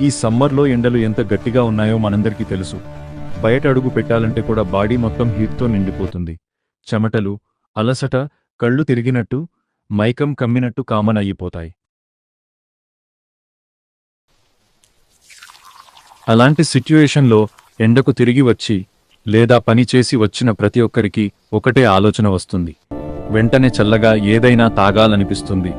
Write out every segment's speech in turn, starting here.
ఈ సమ్మర్లో ఎండలు ఎంత గట్టిగా ఉన్నాయో మనందరికీ తెలుసు. బయట అడుగు పెట్టాలంటే కూడా బాడీ మొత్తం హీట్తో నిండిపోతుంది. చెమటలు, అలసట, కళ్ళు తిరిగినట్టు, మైకం కమ్మినట్టు కామన్ అయిపోతాయి. అలాంటి సిట్యుయేషన్లో ఎండకు తిరిగి వచ్చి లేదా పని చేసి వచ్చిన ప్రతి ఒక్కరికి ఒకటే ఆలోచన వస్తుంది. వెంటనే చల్లగా ఏదైనా తాగాలనిపిస్తుంది.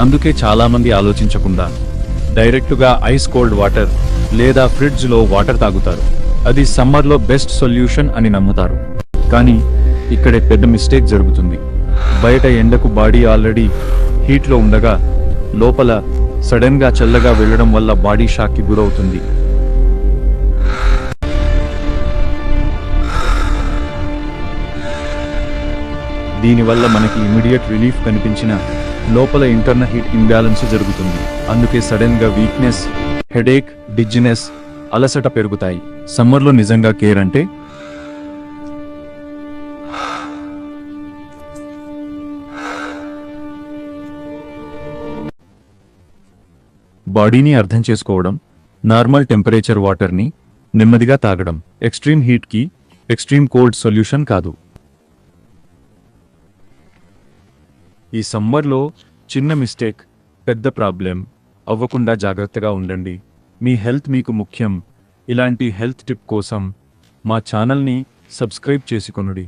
అందుకే చాలామంది ఆలోచించకుండా డైరెక్టుగా ఐస్ కోల్డ్ వాటర్ లేదా ఫ్రిడ్జ్లో వాటర్ తాగుతారు. అది సమ్మర్లో బెస్ట్ సొల్యూషన్ అని నమ్ముతారు. కానీ ఇక్కడే పెద్ద మిస్టేక్ జరుగుతుంది. బయట ఎండకు బాడీ ఆల్రెడీ హీట్లో ఉండగా లోపల సడన్గా చల్లగా వెళ్ళడం వల్ల బాడీ షాక్కి గురవుతుంది. దీనివల్ల మనకి ఇమీడియట్ రిలీఫ్ కనిపించిన లోపల ఇంటర్నల్ హీట్ ఇంబ్యాలెన్స్ జరుగుతుంది. అందుకే సడన్గా వీక్నెస్, హెడేక్, డిజ్జినెస్, అలసట పెరుగుతాయి. సమ్మర్లో నిజంగా కేర్ అంటే బాడీని అర్థం చేసుకోవడం, నార్మల్ టెంపరేచర్ వాటర్ని నెమ్మదిగా తాగడం. ఎక్స్ట్రీమ్ హీట్కి ఎక్స్ట్రీమ్ కోల్డ్ సొల్యూషన్ కాదు. ఈ సమ్మర్లో చిన్న మిస్టేక్ పెద్ద ప్రాబ్లం అవ్వకుండా జాగ్రత్తగా ఉండండి. మీ హెల్త్ మీకు ముఖ్యం. ఇలాంటి హెల్త్ టిప్ కోసం మా ఛానల్ని సబ్స్క్రైబ్ చేసుకొనుడి.